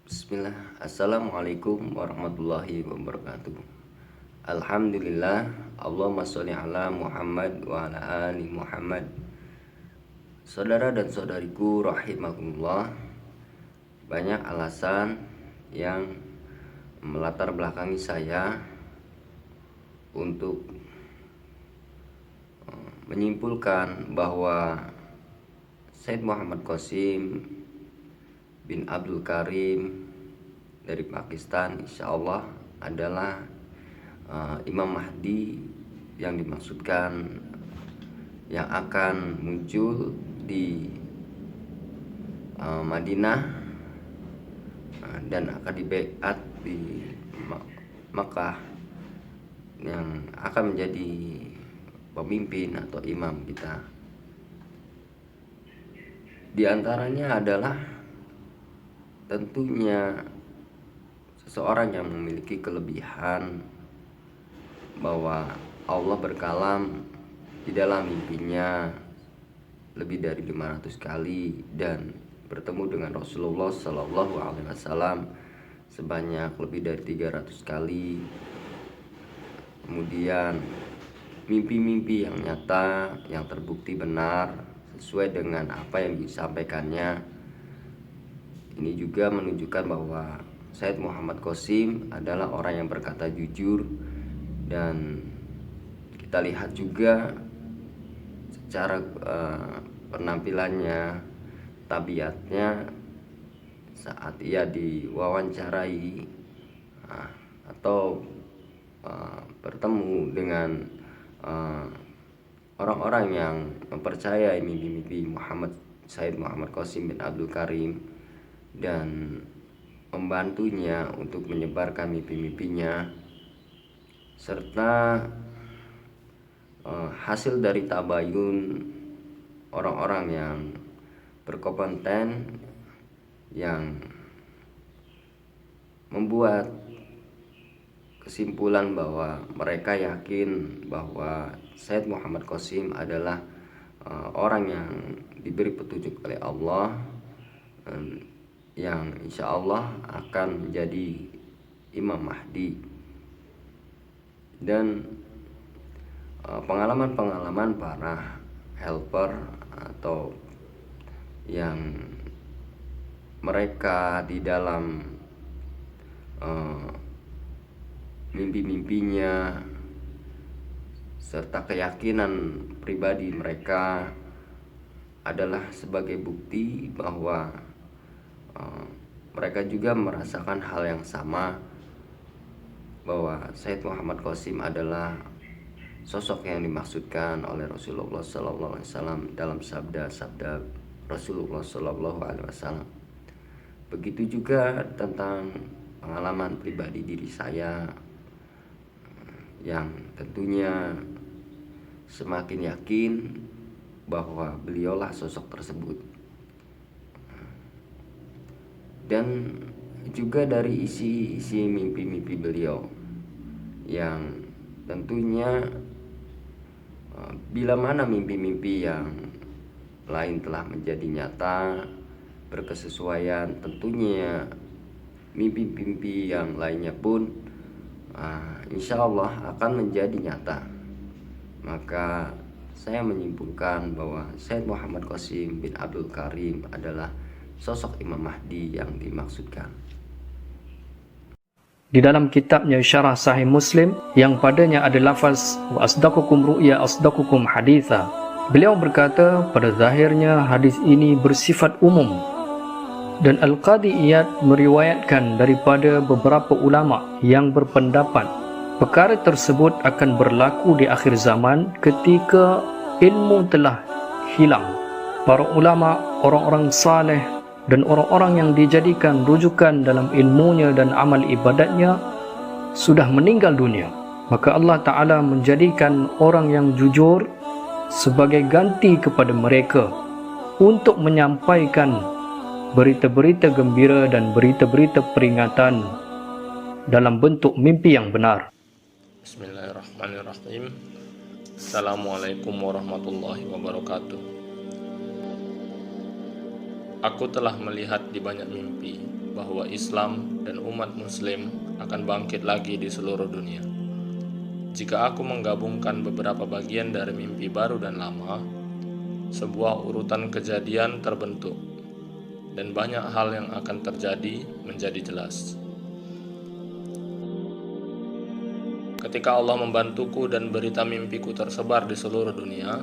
Bismillah. Assalamualaikum warahmatullahi wabarakatuh. Alhamdulillah. Allahumma sholli ala Muhammad wa ala ali Muhammad. Saudara dan saudariku rahimakumullah, banyak alasan yang melatar belakangi saya untuk menyimpulkan bahwa Said Muhammad Qasim bin Abdul Karim dari Pakistan insya Allah adalah Imam Mahdi yang dimaksudkan, yang akan muncul di Madinah dan akan dibaiat di Makkah, yang akan menjadi pemimpin atau imam kita. Di antaranya adalah tentunya seseorang yang memiliki kelebihan bahwa Allah berkalam di dalam mimpinya lebih dari 500 kali dan bertemu dengan Rasulullah Shallallahu Alaihi Wasallam sebanyak lebih dari 300 kali. Kemudian mimpi-mimpi yang nyata, yang terbukti benar sesuai dengan apa yang disampaikannya. Ini juga menunjukkan bahwa Said Muhammad Qasim adalah orang yang berkata jujur, dan kita lihat juga secara penampilannya, tabiatnya saat ia diwawancarai atau bertemu dengan orang-orang yang mempercayai mimpi-mimpi Said Muhammad Qasim bin Abdul Karim dan membantunya untuk menyebarkan mimpi-mimpinya, serta hasil dari tabayun orang-orang yang berkompeten yang membuat kesimpulan bahwa mereka yakin bahwa Said Muhammad Qasim adalah orang yang diberi petunjuk oleh Allah, yang insya Allah akan menjadi Imam Mahdi. Dan pengalaman-pengalaman para helper atau yang mereka di dalam mimpi-mimpinya serta keyakinan pribadi mereka adalah sebagai bukti bahwa mereka juga merasakan hal yang sama, bahwa Said Muhammad Qasim adalah sosok yang dimaksudkan oleh Rasulullah Sallallahu Alaihi Wasallam dalam sabda-sabda Rasulullah Sallallahu Alaihi Wasallam. Begitu juga tentang pengalaman pribadi diri saya, yang tentunya semakin yakin bahwa beliaulah sosok tersebut. Dan juga dari isi mimpi-mimpi beliau yang tentunya bila mana mimpi-mimpi yang lain telah menjadi nyata berkesesuaian, tentunya mimpi-mimpi yang lainnya pun insya Allah akan menjadi nyata. Maka saya menyimpulkan bahwa Said Muhammad Qasim bin Abdul Karim adalah sosok Imam Mahdi yang dimaksudkan. Di dalam kitabnya Syarah Sahih Muslim yang padanya ada lafaz wa asdaqukum ru'ya asdaqukum haditha, beliau berkata pada zahirnya hadis ini bersifat umum, dan Al-Qadi Iyad meriwayatkan daripada beberapa ulama yang berpendapat perkara tersebut akan berlaku di akhir zaman ketika ilmu telah hilang. Para ulama, orang-orang saleh dan orang-orang yang dijadikan rujukan dalam ilmunya dan amal ibadatnya sudah meninggal dunia. Maka Allah Ta'ala menjadikan orang yang jujur sebagai ganti kepada mereka untuk menyampaikan berita-berita gembira dan berita-berita peringatan dalam bentuk mimpi yang benar. Bismillahirrahmanirrahim. Assalamualaikum warahmatullahi wabarakatuh. Aku telah melihat di banyak mimpi bahwa Islam dan umat Muslim akan bangkit lagi di seluruh dunia. Jika aku menggabungkan beberapa bagian dari mimpi baru dan lama, sebuah urutan kejadian terbentuk, dan banyak hal yang akan terjadi menjadi jelas. Ketika Allah membantuku dan berita mimpiku tersebar di seluruh dunia,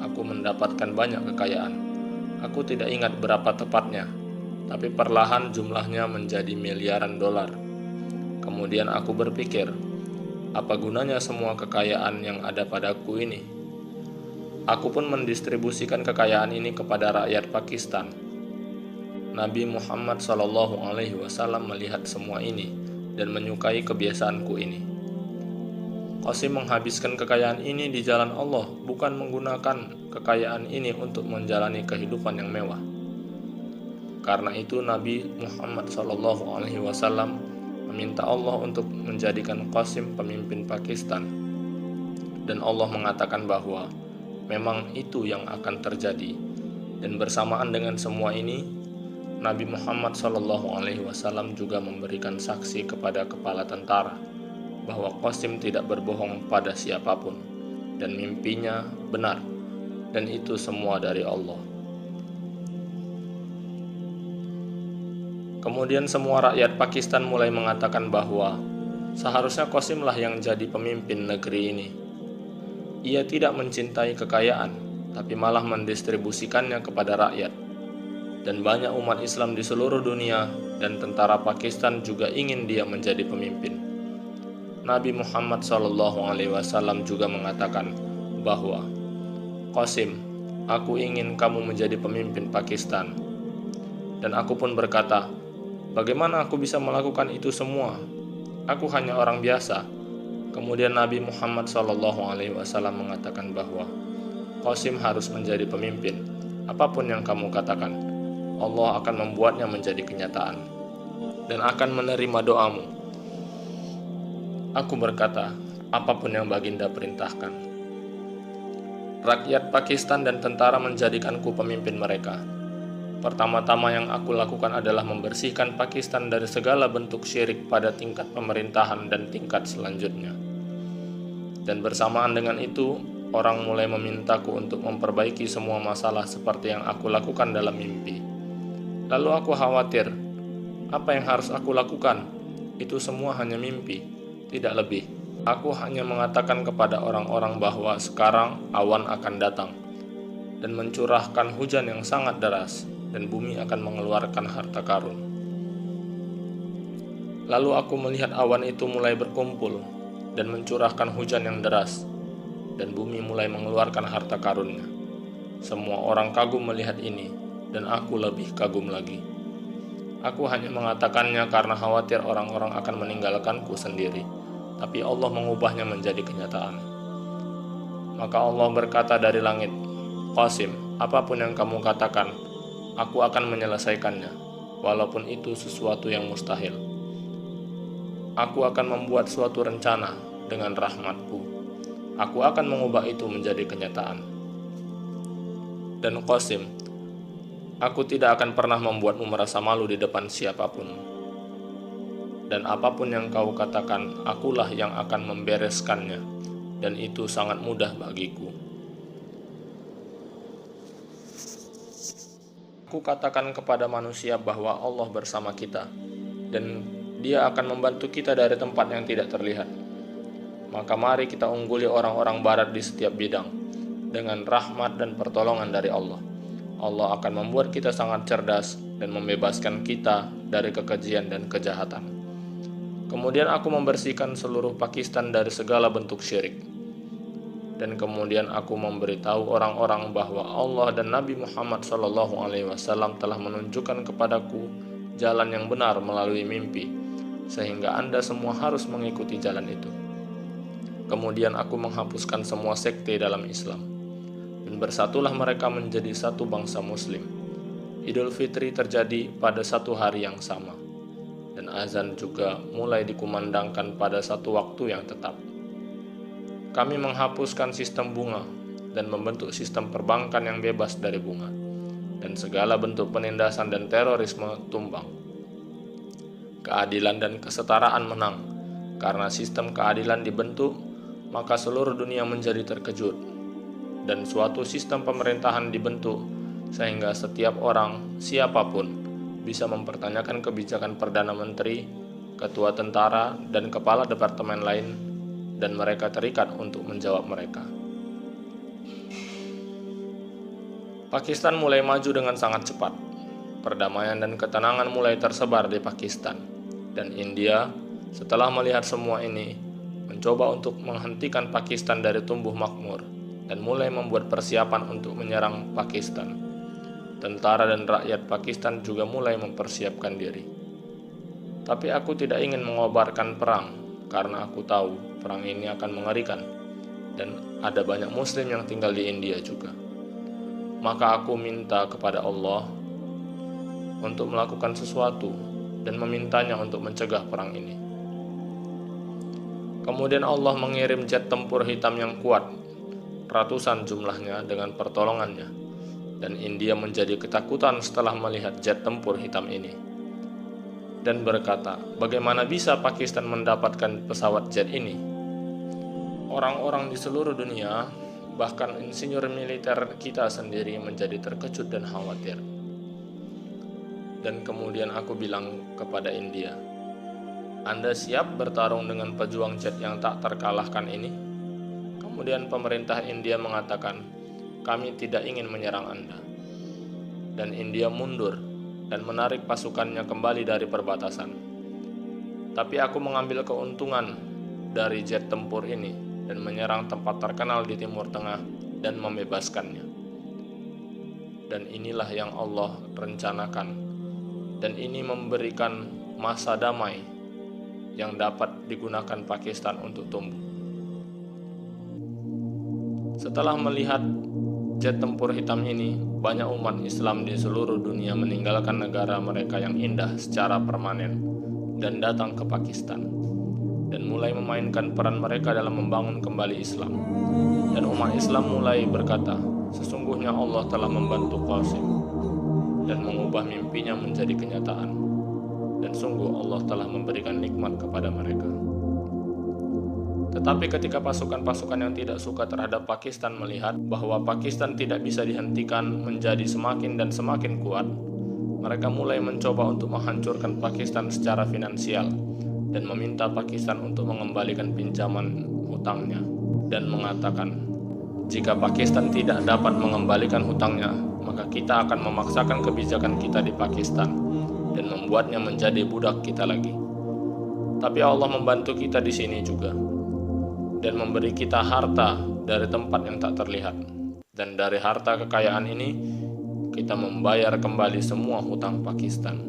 aku mendapatkan banyak kekayaan. Aku tidak ingat berapa tepatnya, tapi perlahan jumlahnya menjadi miliaran dolar. Kemudian aku berpikir, apa gunanya semua kekayaan yang ada padaku ini? Aku pun mendistribusikan kekayaan ini kepada rakyat Pakistan. Nabi Muhammad SAW melihat semua ini dan menyukai kebiasaanku ini. Qasim menghabiskan kekayaan ini di jalan Allah, bukan menggunakan kekayaan ini untuk menjalani kehidupan yang mewah. Karena itu Nabi Muhammad SAW meminta Allah untuk menjadikan Qasim pemimpin Pakistan. Dan Allah mengatakan bahwa memang itu yang akan terjadi. Dan bersamaan dengan semua ini, Nabi Muhammad SAW juga memberikan saksi kepada kepala tentara bahwa Qasim tidak berbohong pada siapapun dan mimpinya benar, dan itu semua dari Allah. Kemudian semua rakyat Pakistan mulai mengatakan bahwa seharusnya Qasimlah yang jadi pemimpin negeri ini. Ia tidak mencintai kekayaan, tapi malah mendistribusikannya kepada rakyat. Dan banyak umat Islam di seluruh dunia dan tentara Pakistan juga ingin dia menjadi pemimpin. Nabi Muhammad SAW juga mengatakan bahwa, Qasim, aku ingin kamu menjadi pemimpin Pakistan. Dan aku pun berkata, bagaimana aku bisa melakukan itu semua? Aku hanya orang biasa. Kemudian Nabi Muhammad SAW mengatakan bahwa Qasim harus menjadi pemimpin. Apapun yang kamu katakan, Allah akan membuatnya menjadi kenyataan dan akan menerima doamu. Aku berkata, apapun yang Baginda perintahkan. Rakyat Pakistan dan tentara menjadikanku pemimpin mereka. Pertama-tama yang aku lakukan adalah membersihkan Pakistan dari segala bentuk syirik pada tingkat pemerintahan dan tingkat selanjutnya. Dan bersamaan dengan itu, orang mulai memintaku untuk memperbaiki semua masalah seperti yang aku lakukan dalam mimpi. Lalu aku khawatir, apa yang harus aku lakukan? Itu semua hanya mimpi. Tidak lebih. Aku hanya mengatakan kepada orang-orang bahwa sekarang awan akan datang dan mencurahkan hujan yang sangat deras, dan bumi akan mengeluarkan harta karun. Lalu aku melihat awan itu mulai berkumpul dan mencurahkan hujan yang deras, dan bumi mulai mengeluarkan harta karunnya. Semua orang kagum melihat ini, dan aku lebih kagum lagi. Aku hanya mengatakannya karena khawatir orang-orang akan meninggalkanku sendiri, tapi Allah mengubahnya menjadi kenyataan. Maka Allah berkata dari langit, Qasim, apapun yang kamu katakan, aku akan menyelesaikannya, walaupun itu sesuatu yang mustahil. Aku akan membuat suatu rencana dengan rahmatku. Aku akan mengubah itu menjadi kenyataan. Dan Qasim, aku tidak akan pernah membuatmu merasa malu di depan siapapun. Dan apapun yang kau katakan, akulah yang akan membereskannya, dan itu sangat mudah bagiku. Aku katakan kepada manusia bahwa Allah bersama kita, dan Dia akan membantu kita dari tempat yang tidak terlihat. Maka mari kita ungguli orang-orang barat di setiap bidang, dengan rahmat dan pertolongan dari Allah. Allah akan membuat kita sangat cerdas dan membebaskan kita dari kekejian dan kejahatan. Kemudian aku membersihkan seluruh Pakistan dari segala bentuk syirik. Dan kemudian aku memberitahu orang-orang bahwa Allah dan Nabi Muhammad SAW telah menunjukkan kepadaku jalan yang benar melalui mimpi, sehingga Anda semua harus mengikuti jalan itu. Kemudian aku menghapuskan semua sekte dalam Islam. Dan bersatulah mereka menjadi satu bangsa muslim. Idul Fitri terjadi pada satu hari yang sama, dan azan juga mulai dikumandangkan pada satu waktu yang tetap. Kami menghapuskan sistem bunga dan membentuk sistem perbankan yang bebas dari bunga, dan segala bentuk penindasan dan terorisme tumbang. keadilan dan kesetaraan menang. Karena sistem keadilan dibentuk, maka seluruh dunia menjadi terkejut. Dan suatu sistem pemerintahan dibentuk, sehingga setiap orang, siapapun, bisa mempertanyakan kebijakan Perdana Menteri, Ketua Tentara, dan Kepala Departemen lain, dan mereka terikat untuk menjawab mereka. Pakistan mulai maju dengan sangat cepat. Perdamaian dan ketenangan mulai tersebar di Pakistan. Dan India, setelah melihat semua ini, mencoba untuk menghentikan Pakistan dari tumbuh makmur dan mulai membuat persiapan untuk menyerang Pakistan. Tentara dan rakyat Pakistan juga mulai mempersiapkan diri. Tapi aku tidak ingin mengobarkan perang, karena aku tahu perang ini akan mengerikan, dan ada banyak Muslim yang tinggal di India juga. Maka aku minta kepada Allah untuk melakukan sesuatu dan memintanya untuk mencegah perang ini. Kemudian Allah mengirim jet tempur hitam yang kuat, ratusan jumlahnya dengan pertolongannya, dan India menjadi ketakutan setelah melihat jet tempur hitam ini, dan berkata, bagaimana bisa Pakistan mendapatkan pesawat jet ini? Orang-orang di seluruh dunia, bahkan insinyur militer kita sendiri menjadi terkejut dan khawatir. Dan kemudian aku bilang kepada India, Anda siap bertarung dengan pejuang jet yang tak terkalahkan ini? Kemudian pemerintah India mengatakan, kami tidak ingin menyerang Anda. Dan India mundur dan menarik pasukannya kembali dari perbatasan. Tapi aku mengambil keuntungan dari jet tempur ini dan menyerang tempat terkenal di Timur Tengah dan membebaskannya. Dan inilah yang Allah rencanakan, dan ini memberikan masa damai yang dapat digunakan Pakistan untuk tumbuh. Setelah melihat jet tempur hitam ini, banyak umat Islam di seluruh dunia meninggalkan negara mereka yang indah secara permanen dan datang ke Pakistan, dan mulai memainkan peran mereka dalam membangun kembali Islam. Dan umat Islam mulai berkata, sesungguhnya Allah telah membantu Qasim dan mengubah mimpinya menjadi kenyataan, dan sungguh Allah telah memberikan nikmat kepada mereka. Tetapi ketika pasukan-pasukan yang tidak suka terhadap Pakistan melihat bahwa Pakistan tidak bisa dihentikan menjadi semakin dan semakin kuat, mereka mulai mencoba untuk menghancurkan Pakistan secara finansial dan meminta Pakistan untuk mengembalikan pinjaman hutangnya, dan mengatakan, jika Pakistan tidak dapat mengembalikan hutangnya, maka kita akan memaksakan kebijakan kita di Pakistan dan membuatnya menjadi budak kita lagi. Tapi Allah membantu kita di sini juga, dan memberi kita harta dari tempat yang tak terlihat. Dan dari harta kekayaan ini, kita membayar kembali semua hutang Pakistan.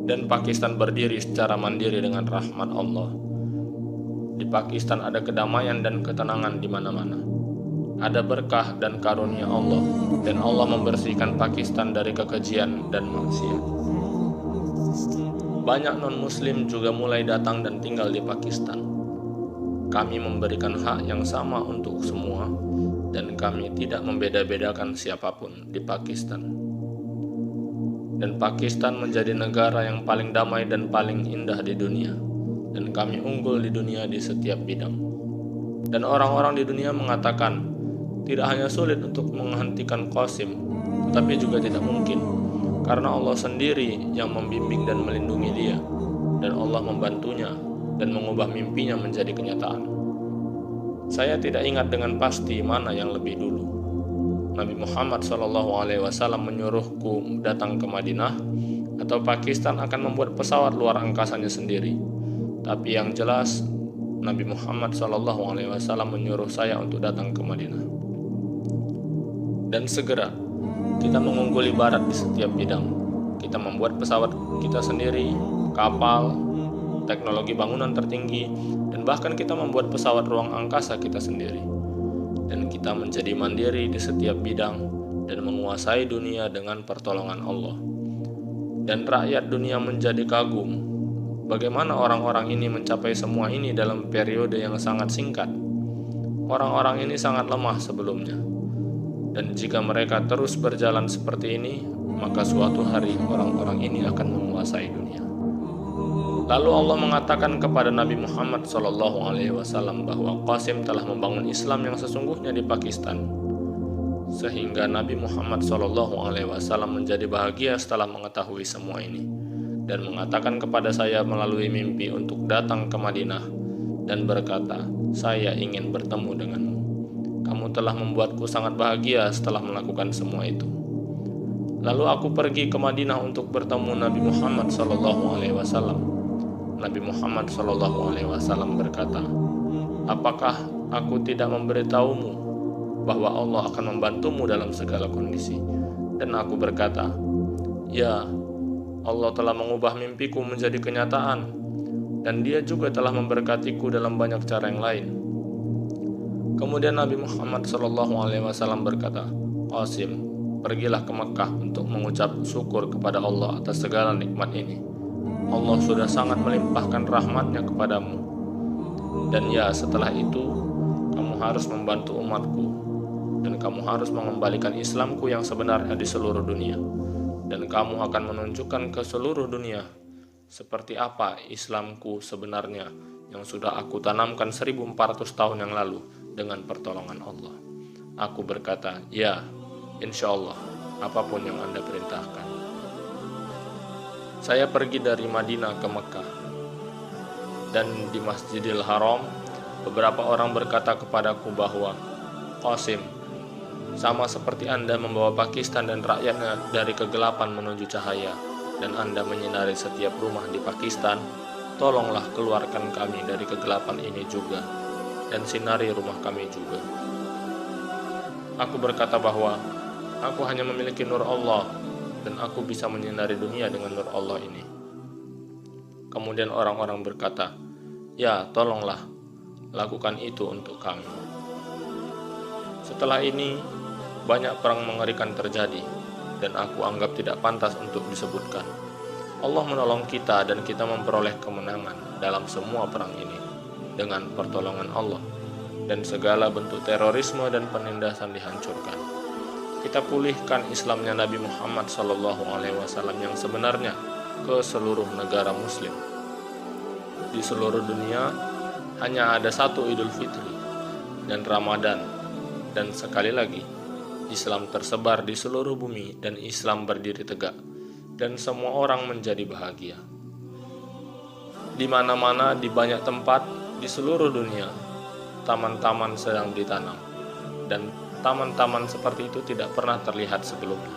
Dan Pakistan berdiri secara mandiri dengan rahmat Allah. Di Pakistan ada kedamaian dan ketenangan di mana-mana. Ada berkah dan karunia Allah, dan Allah membersihkan Pakistan dari kekejian dan maksiat. Banyak non-muslim juga mulai datang dan tinggal di Pakistan. Kami memberikan hak yang sama untuk semua, dan kami tidak membeda-bedakan siapapun di Pakistan. Dan Pakistan menjadi negara yang paling damai dan paling indah di dunia, dan kami unggul di dunia di setiap bidang. Dan orang-orang di dunia mengatakan, tidak hanya sulit untuk menghentikan Qasim, tetapi juga tidak mungkin, karena Allah sendiri yang membimbing dan melindungi dia, dan Allah membantunya dan mengubah mimpinya menjadi kenyataan. Saya tidak ingat dengan pasti mana yang lebih dulu. Nabi Muhammad SAW menyuruhku datang ke Madinah, atau Pakistan akan membuat pesawat luar angkasanya sendiri. Tapi yang jelas, Nabi Muhammad SAW menyuruh saya untuk datang ke Madinah. Dan segera, kita mengungguli barat di setiap bidang. Kita membuat pesawat kita sendiri, kapal, teknologi bangunan tertinggi, dan bahkan kita membuat pesawat ruang angkasa kita sendiri. Dan kita menjadi mandiri di setiap bidang dan menguasai dunia dengan pertolongan Allah. Dan rakyat dunia menjadi kagum. Bagaimana orang-orang ini mencapai semua ini dalam periode yang sangat singkat? Orang-orang ini sangat lemah sebelumnya. Dan jika mereka terus berjalan seperti ini, maka suatu hari orang-orang ini akan menguasai dunia. Lalu Allah mengatakan kepada Nabi Muhammad SAW bahwa Qasim telah membangun Islam yang sesungguhnya di Pakistan, sehingga Nabi Muhammad SAW menjadi bahagia setelah mengetahui semua ini, dan mengatakan kepada saya melalui mimpi untuk datang ke Madinah dan berkata, "Saya ingin bertemu denganmu. Kamu telah membuatku sangat bahagia setelah melakukan semua itu." Lalu aku pergi ke Madinah untuk bertemu Nabi Muhammad SAW. Nabi Muhammad SAW berkata, "Apakah aku tidak memberitahumu bahwa Allah akan membantumu dalam segala kondisi?" Dan aku berkata, "Ya, Allah telah mengubah mimpiku menjadi kenyataan, dan Dia juga telah memberkatiku dalam banyak cara yang lain." Kemudian Nabi Muhammad SAW berkata, "Qasim, pergilah ke Mekah untuk mengucap syukur kepada Allah atas segala nikmat ini. Allah sudah sangat melimpahkan rahmatnya kepadamu. Dan ya, setelah itu, kamu harus membantu umatku, dan kamu harus mengembalikan Islamku yang sebenarnya di seluruh dunia. Dan kamu akan menunjukkan ke seluruh dunia seperti apa Islamku sebenarnya yang sudah aku tanamkan 1400 tahun yang lalu dengan pertolongan Allah." Aku berkata, "Ya, insya Allah, apapun yang Anda perintahkan." Saya pergi dari Madinah ke Mekah, dan di Masjidil Haram, beberapa orang berkata kepadaku bahwa, "Qasim, sama seperti Anda membawa Pakistan dan rakyatnya dari kegelapan menuju cahaya, dan Anda menyinari setiap rumah di Pakistan, tolonglah keluarkan kami dari kegelapan ini juga, dan sinari rumah kami juga." Aku berkata bahwa aku hanya memiliki nur Allah, dan aku bisa menyinari dunia dengan nur Allah ini. Kemudian orang-orang berkata, "Ya, tolonglah, lakukan itu untuk kami." Setelah ini, banyak perang mengerikan terjadi, dan aku anggap tidak pantas untuk disebutkan. Allah menolong kita dan kita memperoleh kemenangan dalam semua perang ini dengan pertolongan Allah, dan segala bentuk terorisme dan penindasan dihancurkan. Kita pulihkan Islamnya Nabi Muhammad SAW yang sebenarnya ke seluruh negara Muslim. Di seluruh dunia hanya ada satu Idul Fitri dan Ramadan, dan sekali lagi Islam tersebar di seluruh bumi dan Islam berdiri tegak, dan semua orang menjadi bahagia. Di mana-mana, di banyak tempat di seluruh dunia, taman-taman sedang ditanam, dan taman-taman seperti itu tidak pernah terlihat sebelumnya.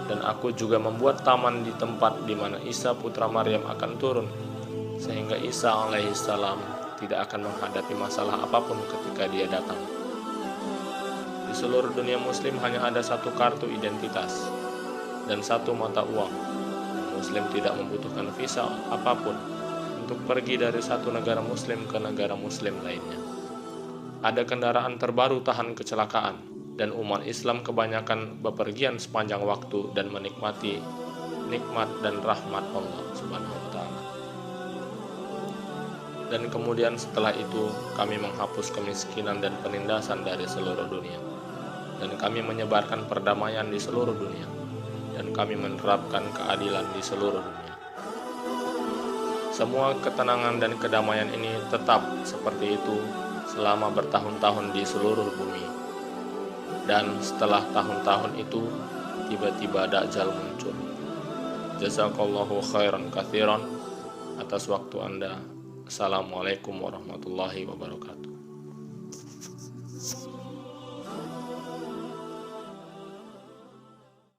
Dan aku juga membuat taman di tempat di mana Isa putra Maryam akan turun, sehingga Isa alaihissalam tidak akan menghadapi masalah apapun ketika dia datang. Di seluruh dunia Muslim hanya ada satu kartu identitas dan satu mata uang. Muslim tidak membutuhkan visa apapun untuk pergi dari satu negara Muslim ke negara Muslim lainnya. Ada kendaraan terbaru tahan kecelakaan, dan umat Islam kebanyakan bepergian sepanjang waktu dan menikmati nikmat dan rahmat Allah Subhanahu wa Ta'ala. Dan kemudian setelah itu kami menghapus kemiskinan dan penindasan dari seluruh dunia, dan kami menyebarkan perdamaian di seluruh dunia, dan kami menerapkan keadilan di seluruh dunia. Semua ketenangan dan kedamaian ini tetap seperti itu selama bertahun-tahun di seluruh bumi. Dan setelah tahun-tahun itu, tiba-tiba Dajjal muncul. Jazakallahu khairan katsiran atas waktu Anda. Assalamualaikum warahmatullahi wabarakatuh.